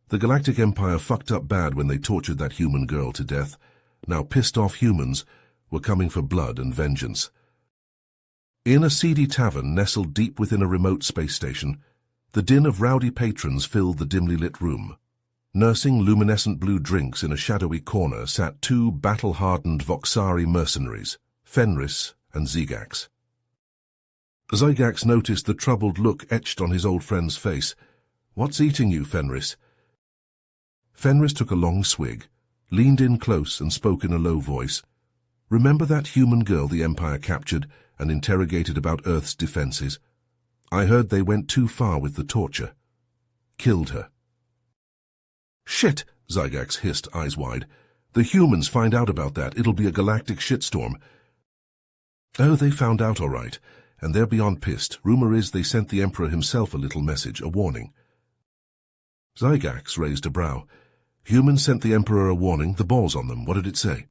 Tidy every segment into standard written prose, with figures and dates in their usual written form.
The Galactic Empire fucked up bad when they tortured that human girl to death. Now pissed-off humans were coming for blood and vengeance. In a seedy tavern nestled deep within a remote space station, the din of rowdy patrons filled the dimly lit room. Nursing luminescent blue drinks in a shadowy corner sat two battle-hardened Voxari mercenaries, Fenris and Zygax. Zygax noticed the troubled look etched on his old friend's face. "What's eating you, Fenris?" Fenris took a long swig, leaned in close and spoke in a low voice. "Remember that human girl the Empire captured and interrogated about Earth's defenses? I heard they went too far with the torture. Killed her." "Shit!" Zygax hissed, eyes wide. "The humans find out about that, it'll be a galactic shitstorm." "Oh, they found out all right, and they're beyond pissed. Rumor is they sent the Emperor himself a little message, a warning." Zygax raised a brow. "Humans sent the Emperor a warning, the balls on them. What did it say?"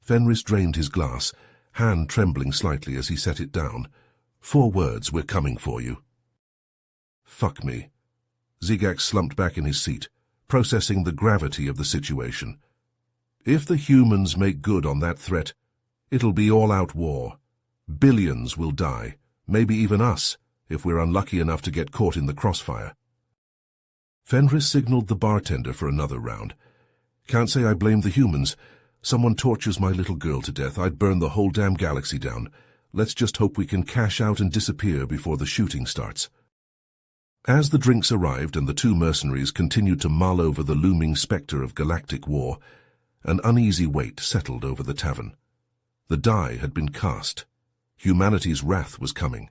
Fenris drained his glass, hand trembling slightly as he set it down. "4 words, we're coming for you." "Fuck me." Zygax slumped back in his seat, processing the gravity of the situation. "If the humans make good on that threat, it'll be all-out war. Billions will die, maybe even us, if we're unlucky enough to get caught in the crossfire." Fenris signaled the bartender for another round. "Can't say I blame the humans. Someone tortures my little girl to death, I'd burn the whole damn galaxy down. Let's just hope we can cash out and disappear before the shooting starts." As the drinks arrived and the two mercenaries continued to mull over the looming specter of galactic war, an uneasy weight settled over the tavern. The die had been cast. Humanity's wrath was coming,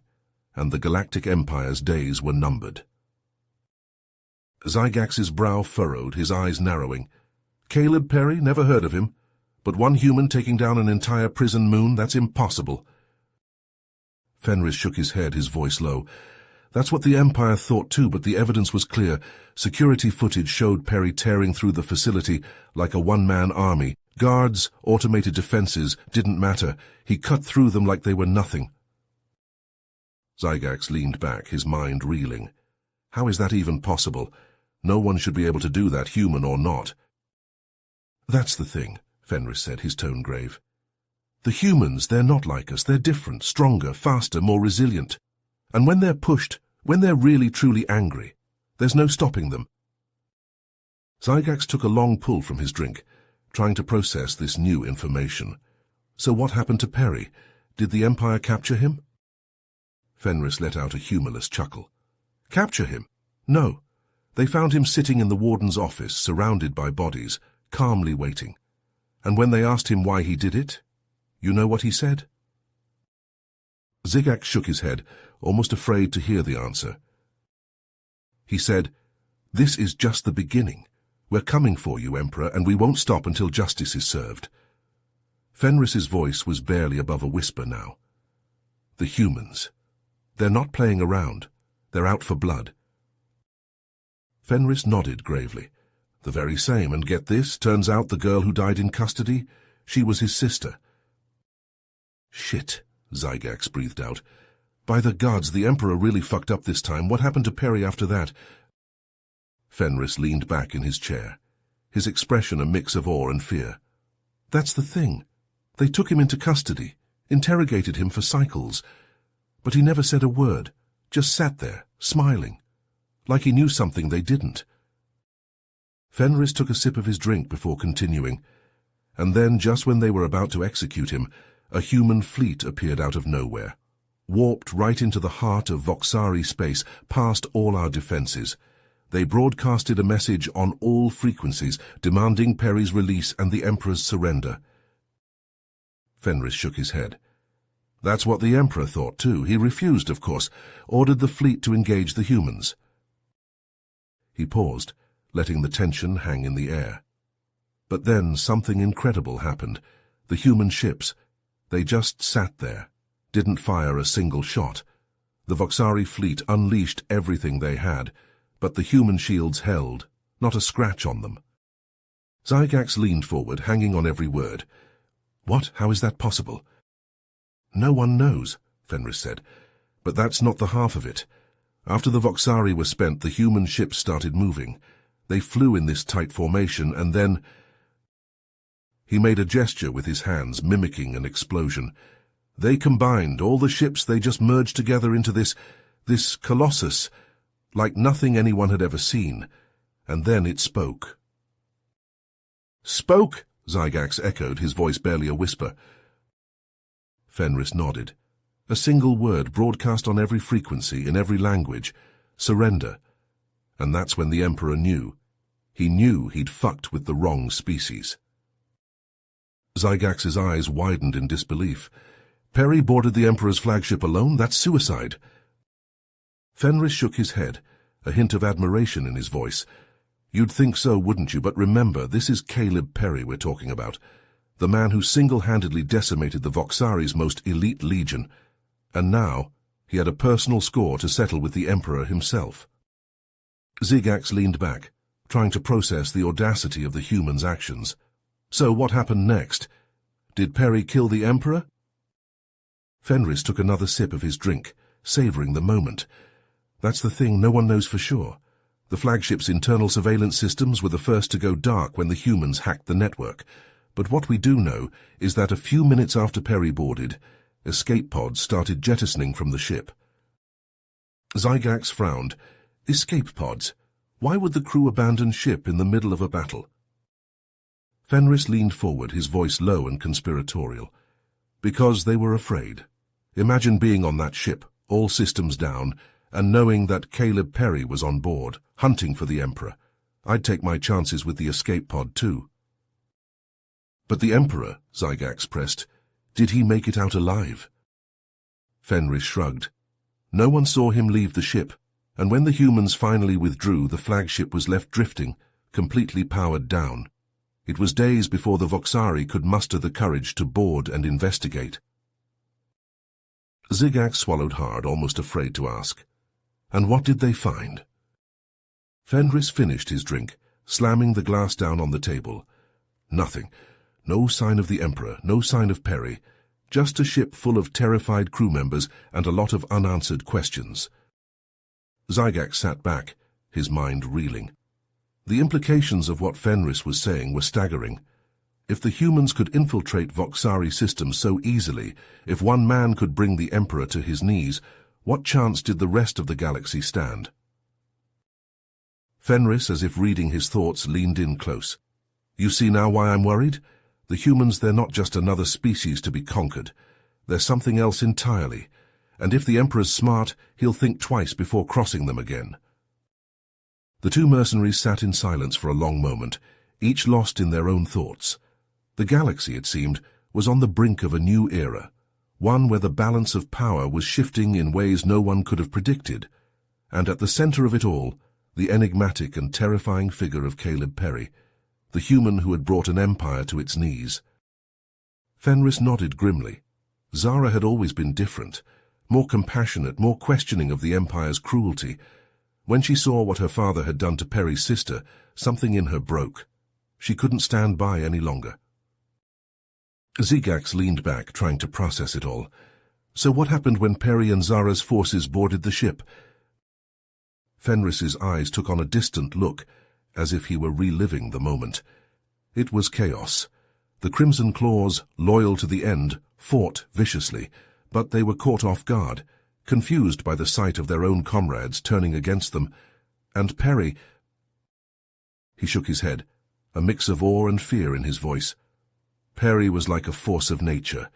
and the Galactic Empire's days were numbered. Zygax's brow furrowed, his eyes narrowing. "Caleb Perry? Never heard of him. But one human taking down an entire prison moon? That's impossible." Fenris shook his head, his voice low. "That's what the Empire thought too, but the evidence was clear. Security footage showed Perry tearing through the facility like a one-man army. Guards, automated defenses, didn't matter. He cut through them like they were nothing." Zygax leaned back, his mind reeling. How is that even possible? No one should be able to do that, human or not. "That's the thing," Fenris said, his tone grave. "The humans, they're not like us. They're different, stronger, faster, more resilient. And when they're pushed, when they're really truly angry, there's no stopping them." Zygax took a long pull from his drink, trying to process this new information. "So what happened to Perry? Did the Empire capture him?" Fenris let out a humorless chuckle. "Capture him? No. They found him sitting in the warden's office, surrounded by bodies, calmly waiting. And when they asked him why he did it, you know what he said?" Zygax shook his head, almost afraid to hear the answer. He said, "This is just the beginning. We're coming for you, Emperor, and we won't stop until justice is served." Fenris's voice was barely above a whisper now. "The humans. They're not playing around. They're out for blood." Fenris nodded gravely. "The very same, and get this, turns out the girl who died in custody, she was his sister." "Shit," Zygax breathed out. "By the gods, the Emperor really fucked up this time. What happened to Perry after that?" Fenris leaned back in his chair, his expression a mix of awe and fear. "That's the thing. They took him into custody, interrogated him for cycles, but he never said a word, just sat there, smiling, like he knew something they didn't." Fenris took a sip of his drink before continuing, and then, just when they were about to execute him, a human fleet appeared out of nowhere, warped right into the heart of Voxari space, past all our defenses. They broadcasted a message on all frequencies, demanding Perry's release and the Emperor's surrender. Fenris shook his head. "That's what the Emperor thought too. He refused, of course, ordered the fleet to engage the humans." He paused, letting the tension hang in the air. But then something incredible happened. The human ships, they just sat there, didn't fire a single shot. The Voxari fleet unleashed everything they had, but the human shields held, not a scratch on them. Zygax leaned forward, hanging on every word. "What? How is that possible?" "No one knows," Fenris said. "But that's not the half of it. After the Voxari were spent, the human ships started moving. They flew in this tight formation, and then... He made a gesture with his hands, mimicking an explosion. They combined, all the ships, they just merged together into this colossus, like nothing anyone had ever seen. And then it spoke. "Spoke?" Zygax echoed, his voice barely a whisper. Fenris nodded. A single word broadcast on every frequency, in every language. Surrender. And that's when the Emperor knew. He knew he'd fucked with the wrong species. Zygax's eyes widened in disbelief. Perry boarded the Emperor's flagship alone? That's suicide. Fenris shook his head, a hint of admiration in his voice. You'd think so, wouldn't you? But remember, this is Caleb Perry we're talking about. The man who single-handedly decimated the Voxari's most elite legion. And now, he had a personal score to settle with the Emperor himself. Zygax leaned back, trying to process the audacity of the human's actions. So what happened next? Did Perry kill the Emperor? Fenris took another sip of his drink, savoring the moment. That's the thing, no one knows for sure. The flagship's internal surveillance systems were the first to go dark when the humans hacked the network. But what we do know is that a few minutes after Perry boarded, escape pods started jettisoning from the ship. Zygax frowned. Escape pods? Why would the crew abandon ship in the middle of a battle? Fenris leaned forward, his voice low and conspiratorial. Because they were afraid. Imagine being on that ship, all systems down, and knowing that Caleb Perry was on board, hunting for the Emperor. I'd take my chances with the escape pod too. But the Emperor, Zygax pressed, did he make it out alive? Fenris shrugged. No one saw him leave the ship, and when the humans finally withdrew, the flagship was left drifting, completely powered down. It was days before the Voxari could muster the courage to board and investigate. Zygax swallowed hard, almost afraid to ask. And what did they find? Fenris finished his drink, slamming the glass down on the table. Nothing. No sign of the Emperor, no sign of Perry. Just a ship full of terrified crew members and a lot of unanswered questions. Zygax sat back, his mind reeling. The implications of what Fenris was saying were staggering. If the humans could infiltrate Voxari systems so easily, if one man could bring the Emperor to his knees, what chance did the rest of the galaxy stand? Fenris, as if reading his thoughts, leaned in close. You see now why I'm worried? The humans, they're not just another species to be conquered. They're something else entirely. And if the Emperor's smart, he'll think twice before crossing them again. The two mercenaries sat in silence for a long moment, each lost in their own thoughts. The galaxy, it seemed, was on the brink of a new era, one where the balance of power was shifting in ways no one could have predicted, and at the center of it all, the enigmatic and terrifying figure of Caleb Perry, the human who had brought an empire to its knees. Fenris nodded grimly. Zara had always been different, more compassionate, more questioning of the Empire's cruelty. When she saw what her father had done to Perry's sister, something in her broke. She couldn't stand by any longer. Zygax leaned back, trying to process it all. So what happened when Perry and Zara's forces boarded the ship? Fenris's eyes took on a distant look, as if he were reliving the moment. It was chaos. The Crimson Claws, loyal to the end, fought viciously, but they were caught off guard, confused by the sight of their own comrades turning against them. And Perry... He shook his head, a mix of awe and fear in his voice. Perry was like a force of nature.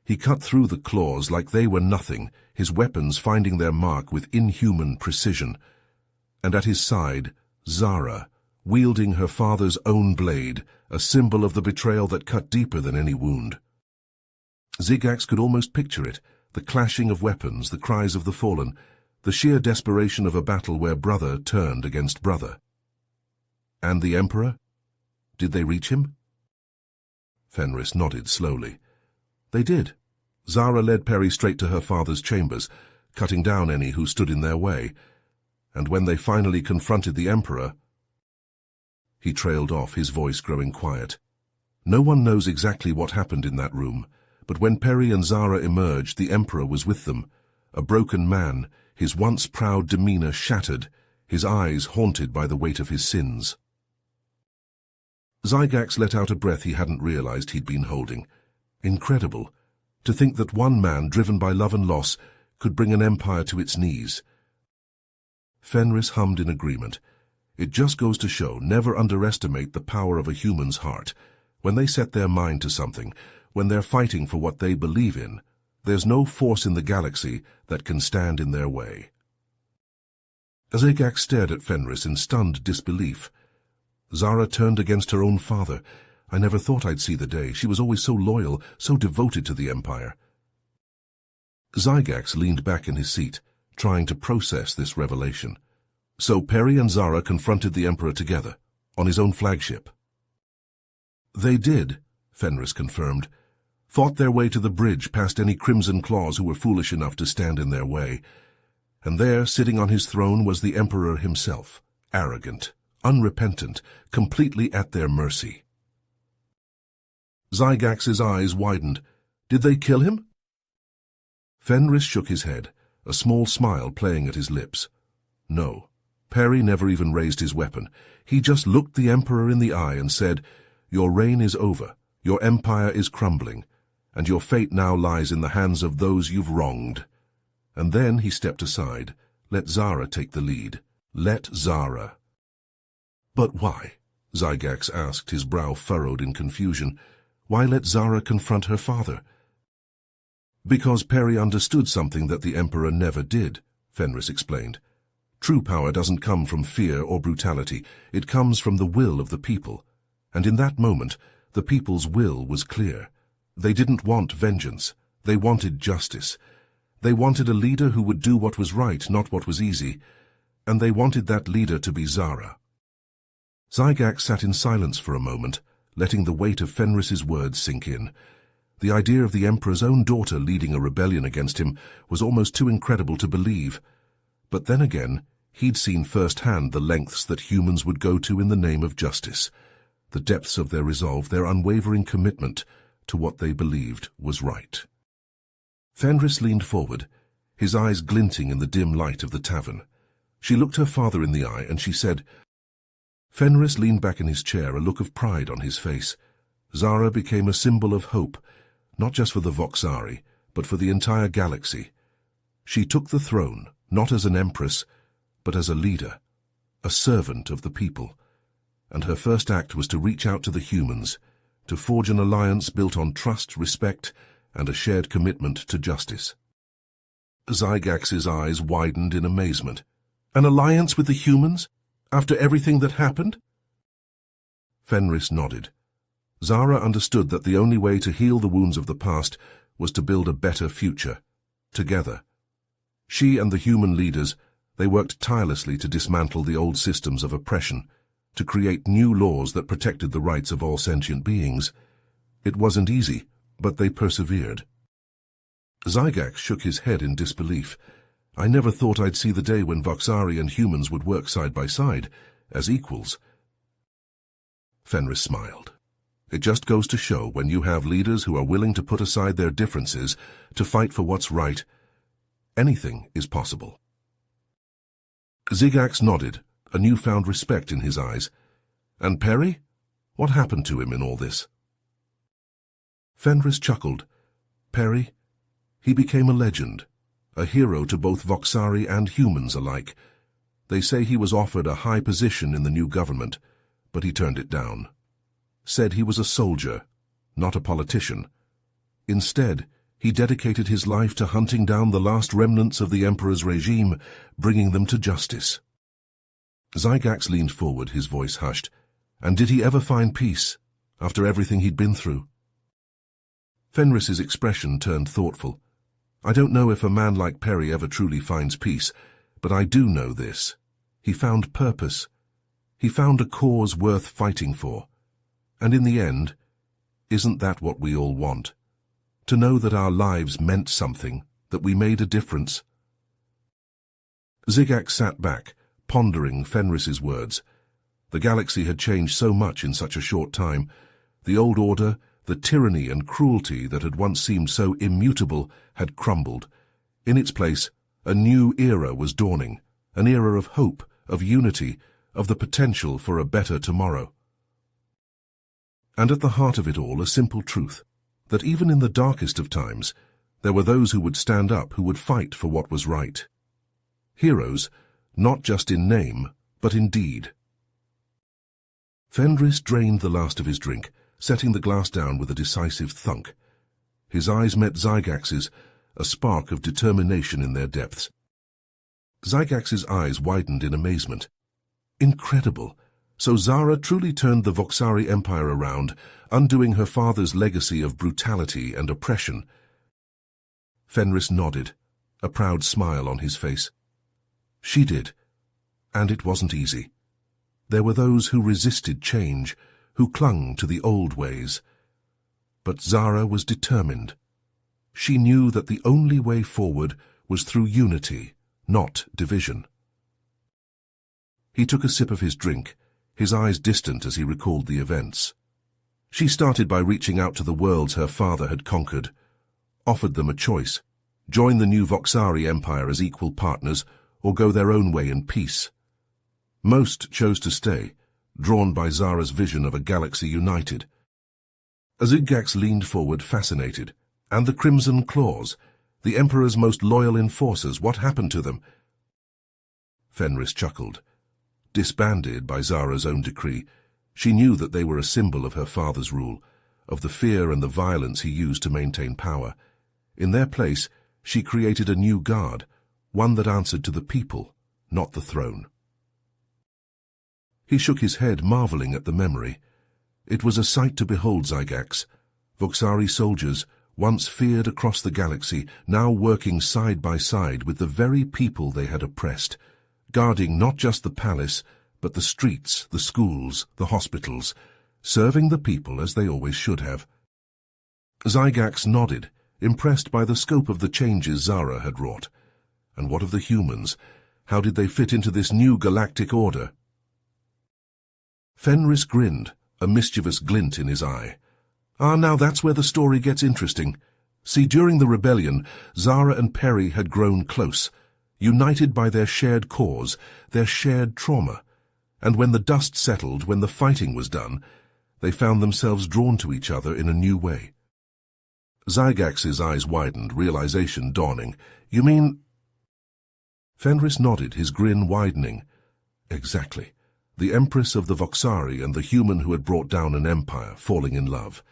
He cut through the claws like they were nothing, his weapons finding their mark with inhuman precision. And at his side, Zara, wielding her father's own blade, a symbol of the betrayal that cut deeper than any wound. Zygax could almost picture it, the clashing of weapons, the cries of the fallen, the sheer desperation of a battle where brother turned against brother. And the Emperor? Did they reach him? Fenris nodded slowly. They did. Zara led Perry straight to her father's chambers, cutting down any who stood in their way. And when they finally confronted the Emperor... He trailed off, his voice growing quiet. No one knows exactly what happened in that room, but when Perry and Zara emerged, the Emperor was with them, a broken man, his once proud demeanor shattered, his eyes haunted by the weight of his sins. Zygax let out a breath he hadn't realized he'd been holding. Incredible. To think that one man, driven by love and loss, could bring an empire to its knees. Fenris hummed in agreement. It just goes to show, never underestimate the power of a human's heart. When they set their mind to something, when they're fighting for what they believe in, there's no force in the galaxy that can stand in their way. Zygax stared at Fenris in stunned disbelief. Zara turned against her own father. I never thought I'd see the day. She was always so loyal, so devoted to the Empire. Zygax leaned back in his seat, trying to process this revelation. So Perry and Zara confronted the Emperor together, on his own flagship. They did, Fenris confirmed. Fought their way to the bridge past any Crimson Claws who were foolish enough to stand in their way. And there, sitting on his throne, was the Emperor himself, arrogant, unrepentant, completely at their mercy. Zygax's eyes widened. Did they kill him? Fenris shook his head, a small smile playing at his lips. No. Perry never even raised his weapon. He just looked the Emperor in the eye and said, "Your reign is over, your empire is crumbling, and your fate now lies in the hands of those you've wronged." And then he stepped aside. Let Zara take the lead. Let Zara. But why? Zygax asked, his brow furrowed in confusion. Why let Zara confront her father? Because Perry understood something that the Emperor never did, Fenris explained. True power doesn't come from fear or brutality. It comes from the will of the people. And in that moment, the people's will was clear. They didn't want vengeance. They wanted justice. They wanted a leader who would do what was right, not what was easy. And they wanted that leader to be Zara. Zygax sat in silence for a moment, letting the weight of Fenris's words sink in. The idea of the Emperor's own daughter leading a rebellion against him was almost too incredible to believe. But then again, he'd seen firsthand the lengths that humans would go to in the name of justice, the depths of their resolve, their unwavering commitment to what they believed was right. Fenris leaned forward, his eyes glinting in the dim light of the tavern. She looked her father in the eye and she said. Fenris leaned back in his chair, a look of pride on his face. Zara became a symbol of hope, not just for the Voxari, but for the entire galaxy. She took the throne, not as an empress, but as a leader, a servant of the people. And her first act was to reach out to the humans, to forge an alliance built on trust, respect, and a shared commitment to justice. Zygax's eyes widened in amazement. An alliance with the humans? After everything that happened? Fenris nodded. Zara understood that the only way to heal the wounds of the past was to build a better future, together. She and the human leaders, they worked tirelessly to dismantle the old systems of oppression, to create new laws that protected the rights of all sentient beings. It wasn't easy, but they persevered. Zygax shook his head in disbelief. I never thought I'd see the day when Voxari and humans would work side by side, as equals. Fenris smiled. It just goes to show, when you have leaders who are willing to put aside their differences to fight for what's right, anything is possible. Zygax nodded, a newfound respect in his eyes. And Perry? What happened to him in all this? Fenris chuckled. Perry? He became a legend, a hero to both Voxari and humans alike. They say he was offered a high position in the new government, but he turned it down. Said he was a soldier, not a politician. Instead, he dedicated his life to hunting down the last remnants of the Emperor's regime, bringing them to justice. Zygax leaned forward, his voice hushed. And did he ever find peace, after everything he'd been through? Fenris's expression turned thoughtful. I don't know if a man like Perry ever truly finds peace, but I do know this. He found purpose. He found a cause worth fighting for. And in the end, isn't that what we all want? To know that our lives meant something, that we made a difference. Zygax sat back, pondering Fenris's words. The galaxy had changed so much in such a short time. The old order, the tyranny and cruelty that had once seemed so immutable, had crumbled. In its place, a new era was dawning, an era of hope, of unity, of the potential for a better tomorrow. And at the heart of it all, a simple truth, that even in the darkest of times, there were those who would stand up, who would fight for what was right. Heroes, not just in name, but in deed. Fenris drained the last of his drink, setting the glass down with a decisive thunk. His eyes met Zygax's, a spark of determination in their depths. Zygax's eyes widened in amazement. Incredible! So Zara truly turned the Voxari Empire around, undoing her father's legacy of brutality and oppression. Fenris nodded, a proud smile on his face. She did, and it wasn't easy. There were those who resisted change, who clung to the old ways. But Zara was determined. She knew that the only way forward was through unity, not division. He took a sip of his drink, his eyes distant as he recalled the events. She started by reaching out to the worlds her father had conquered, offered them a choice: join the new Voxari Empire as equal partners, or go their own way in peace. Most chose to stay, drawn by Zara's vision of a galaxy united. Zygax leaned forward, fascinated. And the Crimson Claws, the Emperor's most loyal enforcers, what happened to them? Fenris chuckled. Disbanded by Zara's own decree, she knew that they were a symbol of her father's rule, of the fear and the violence he used to maintain power. In their place, she created a new guard, one that answered to the people, not the throne. He shook his head, marveling at the memory. It was a sight to behold, Zygax. Voxari soldiers, once feared across the galaxy, now working side by side with the very people they had oppressed, guarding not just the palace, but the streets, the schools, the hospitals, serving the people as they always should have. Zygax nodded, impressed by the scope of the changes Zara had wrought. And what of the humans? How did they fit into this new galactic order? Fenris grinned, a mischievous glint in his eye. Now that's where the story gets interesting. See, during the rebellion, Zara and Peri had grown close, united by their shared cause, their shared trauma. And when the dust settled, when the fighting was done, they found themselves drawn to each other in a new way. Zygax's eyes widened, realization dawning. You mean... Fenris nodded, his grin widening. Exactly. The Empress of the Voxari and the human who had brought down an empire, falling in love.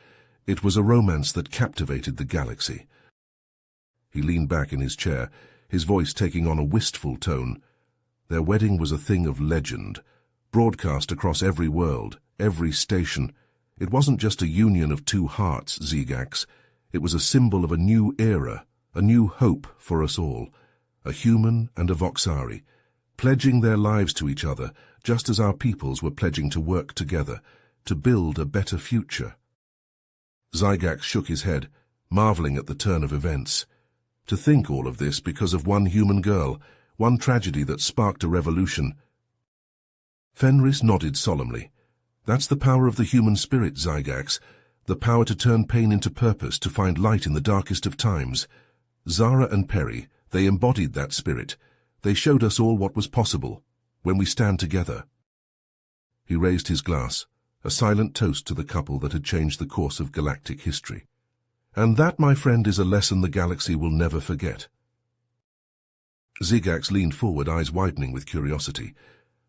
It was a romance that captivated the galaxy. He leaned back in his chair, his voice taking on a wistful tone. Their wedding was a thing of legend, broadcast across every world, every station. It wasn't just a union of two hearts, Zygax. It was a symbol of a new era, a new hope for us all, a human and a Voxari, pledging their lives to each other, just as our peoples were pledging to work together, to build a better future. Zygax shook his head, marveling at the turn of events. To think all of this because of one human girl, one tragedy that sparked a revolution. Fenris nodded solemnly. That's the power of the human spirit, Zygax, the power to turn pain into purpose, to find light in the darkest of times. Zara and Peri, they embodied that spirit. They showed us all what was possible, when we stand together. He raised his glass, a silent toast to the couple that had changed the course of galactic history. And that, my friend, is a lesson the galaxy will never forget. Zygax leaned forward, eyes widening with curiosity.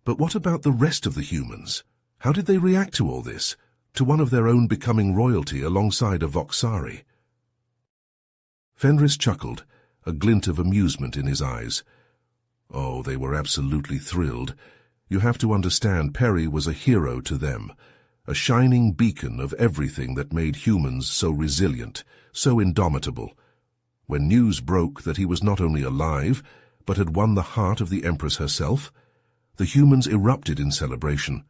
But what about the rest of the humans? How did they react to all this? To one of their own becoming royalty alongside a Voxari? Fenris chuckled, a glint of amusement in his eyes. Oh, they were absolutely thrilled. You have to understand, Peri was a hero to them, a shining beacon of everything that made humans so resilient, so indomitable. When news broke that he was not only alive, but had won the heart of the Empress herself, the humans erupted in celebration.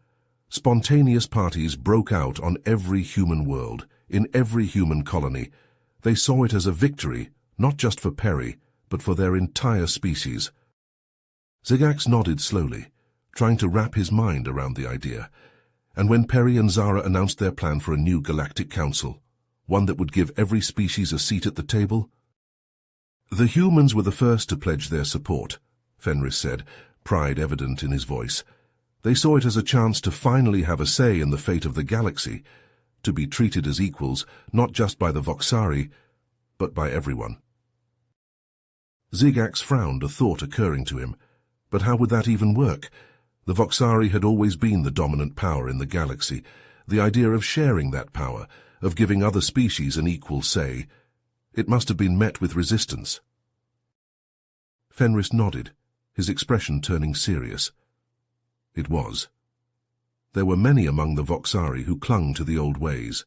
Spontaneous parties broke out on every human world, in every human colony. They saw it as a victory, not just for Peri, but for their entire species. Zygax nodded slowly, trying to wrap his mind around the idea. And when Peri and Zara announced their plan for a new galactic council, one that would give every species a seat at the table, the humans were the first to pledge their support, Fenris said, pride evident in his voice. They saw it as a chance to finally have a say in the fate of the galaxy, to be treated as equals, not just by the Voxari, but by everyone. Zygax frowned, a thought occurring to him. But how would that even work? The Voxari had always been the dominant power in the galaxy. The idea of sharing that power, of giving other species an equal say, it must have been met with resistance. Fenris nodded, his expression turning serious. It was. There were many among the Voxari who clung to the old ways,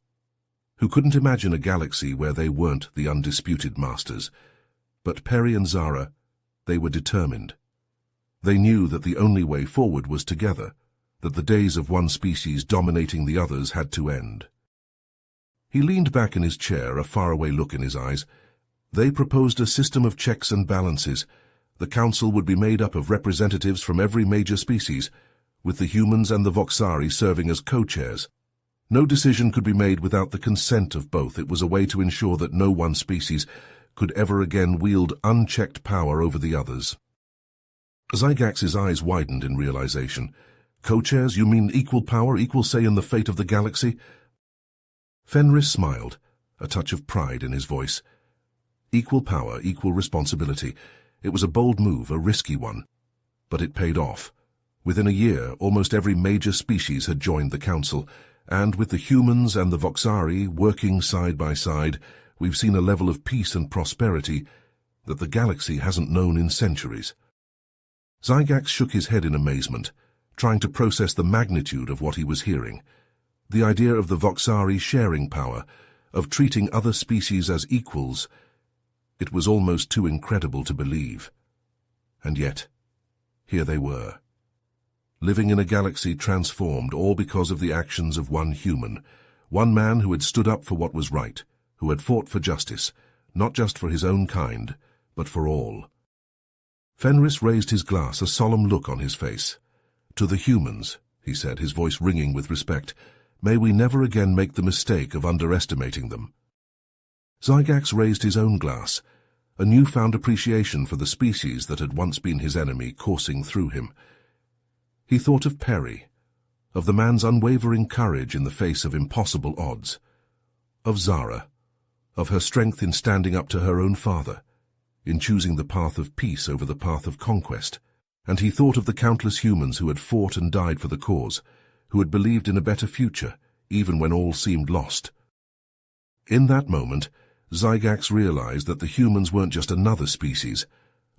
who couldn't imagine a galaxy where they weren't the undisputed masters. But Peri and Zara, they were determined. They knew that the only way forward was together, that the days of one species dominating the others had to end. He leaned back in his chair, a faraway look in his eyes. They proposed a system of checks and balances. The council would be made up of representatives from every major species, with the humans and the Voxari serving as co-chairs. No decision could be made without the consent of both. It was a way to ensure that no one species could ever again wield unchecked power over the others. Zygax's eyes widened in realization. Co-chairs, you mean equal power, equal say in the fate of the galaxy? Fenris smiled, a touch of pride in his voice. Equal power, equal responsibility. It was a bold move, a risky one. But it paid off. Within a year, almost every major species had joined the council, and with the humans and the Voxari working side by side, we've seen a level of peace and prosperity that the galaxy hasn't known in centuries. Zygax shook his head in amazement, trying to process the magnitude of what he was hearing. The idea of the Voxari sharing power, of treating other species as equals, it was almost too incredible to believe. And yet, here they were, living in a galaxy transformed all because of the actions of one human, one man who had stood up for what was right, who had fought for justice, not just for his own kind, but for all. Fenris raised his glass, a solemn look on his face. To the humans, he said, his voice ringing with respect, may we never again make the mistake of underestimating them. Zygax raised his own glass, a newfound appreciation for the species that had once been his enemy coursing through him. He thought of Peri, of the man's unwavering courage in the face of impossible odds, of Zara, of her strength in standing up to her own father, in choosing the path of peace over the path of conquest, and he thought of the countless humans who had fought and died for the cause, who had believed in a better future, even when all seemed lost. In that moment, Zygax realized that the humans weren't just another species,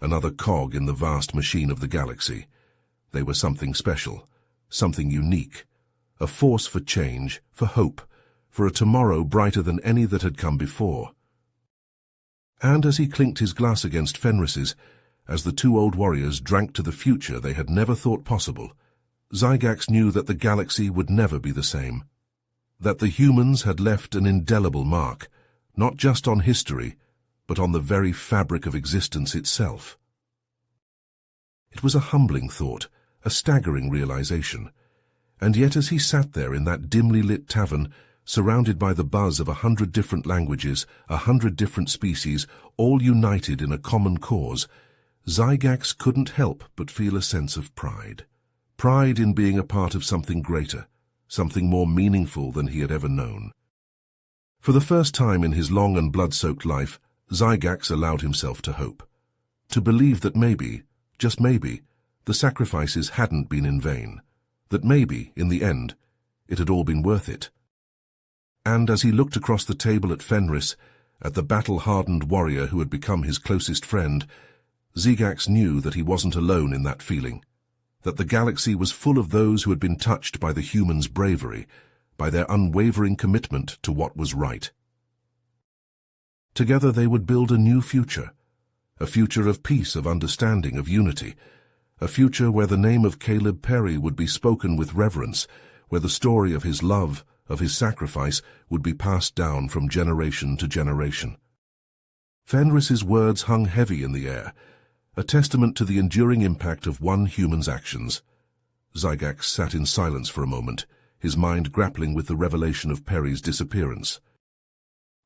another cog in the vast machine of the galaxy. They were something special, something unique, a force for change, for hope, for a tomorrow brighter than any that had come before. And as he clinked his glass against Fenris's, as the two old warriors drank to the future they had never thought possible, Zygax knew that the galaxy would never be the same, that the humans had left an indelible mark, not just on history, but on the very fabric of existence itself. It was a humbling thought, a staggering realization, and yet as he sat there in that dimly lit tavern, surrounded by the buzz of 100 different languages, 100 different species, all united in a common cause, Zygax couldn't help but feel a sense of pride. Pride in being a part of something greater, something more meaningful than he had ever known. For the first time in his long and blood-soaked life, Zygax allowed himself to hope, to believe that maybe, just maybe, the sacrifices hadn't been in vain, that maybe, in the end, it had all been worth it. And as he looked across the table at Fenris, at the battle-hardened warrior who had become his closest friend, Zygax knew that he wasn't alone in that feeling, that the galaxy was full of those who had been touched by the humans' bravery, by their unwavering commitment to what was right. Together they would build a new future, a future of peace, of understanding, of unity, a future where the name of Caleb Peri would be spoken with reverence, where the story of his love, of his sacrifice, would be passed down from generation to generation. Fenris's words hung heavy in the air, a testament to the enduring impact of one human's actions. Zygax sat in silence for a moment, his mind grappling with the revelation of Peri's disappearance.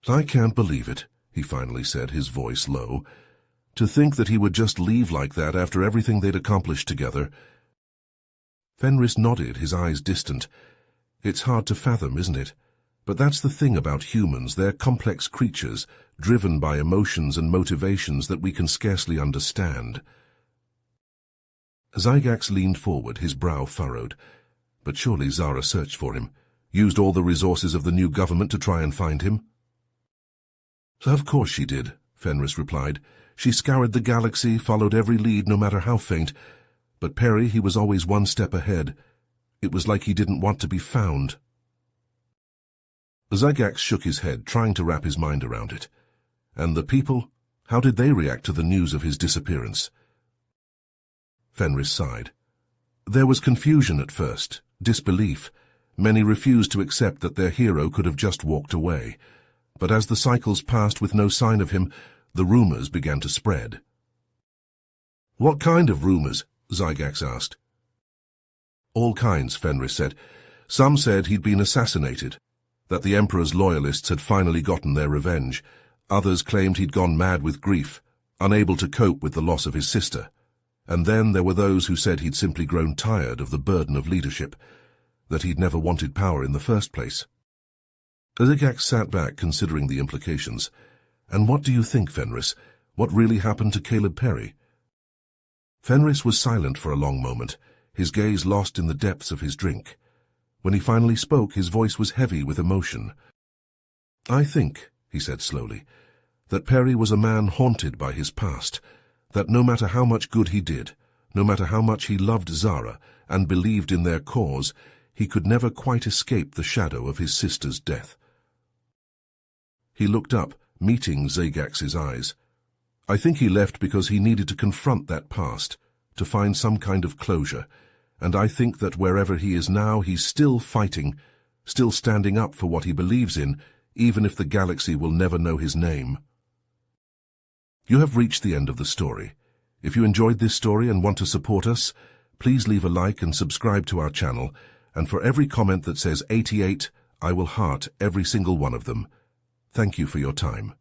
"I can't believe it," he finally said, his voice low. "To think that he would just leave like that after everything they'd accomplished together." Fenris nodded, his eyes distant. "It's hard to fathom, isn't it? But that's the thing about humans, they're complex creatures, driven by emotions and motivations that we can scarcely understand. Zygax leaned forward, his brow furrowed. But surely Zara searched for him, used all the resources of the new government to try and find him? Of course she did, Fenris replied. She scoured the galaxy, followed every lead, no matter how faint. But Perry, he was always one step ahead. It was like he didn't want to be found. Zygax shook his head, trying to wrap his mind around it. And the people? How did they react to the news of his disappearance? Fenris sighed. There was confusion at first, disbelief. Many refused to accept that their hero could have just walked away. But as the cycles passed with no sign of him, the rumors began to spread. What kind of rumors? Zygax asked. All kinds, Fenris said. Some said he'd been assassinated, that the Emperor's loyalists had finally gotten their revenge. Others claimed he'd gone mad with grief, unable to cope with the loss of his sister. And then there were those who said he'd simply grown tired of the burden of leadership, that he'd never wanted power in the first place. Zygax sat back, considering the implications. And what do you think, Fenris? What really happened to Caleb Perry? Fenris was silent for a long moment, his gaze lost in the depths of his drink. When he finally spoke, his voice was heavy with emotion. I think, he said slowly, that Perry was a man haunted by his past, that no matter how much good he did, no matter how much he loved Zara and believed in their cause, he could never quite escape the shadow of his sister's death. He looked up, meeting Zygax's eyes. I think he left because he needed to confront that past, to find some kind of closure, and I think that wherever he is now, he's still fighting, still standing up for what he believes in, even if the galaxy will never know his name. You have reached the end of the story. If you enjoyed this story and want to support us, please leave a like and subscribe to our channel, and for every comment that says 88, I will heart every single one of them. Thank you for your time.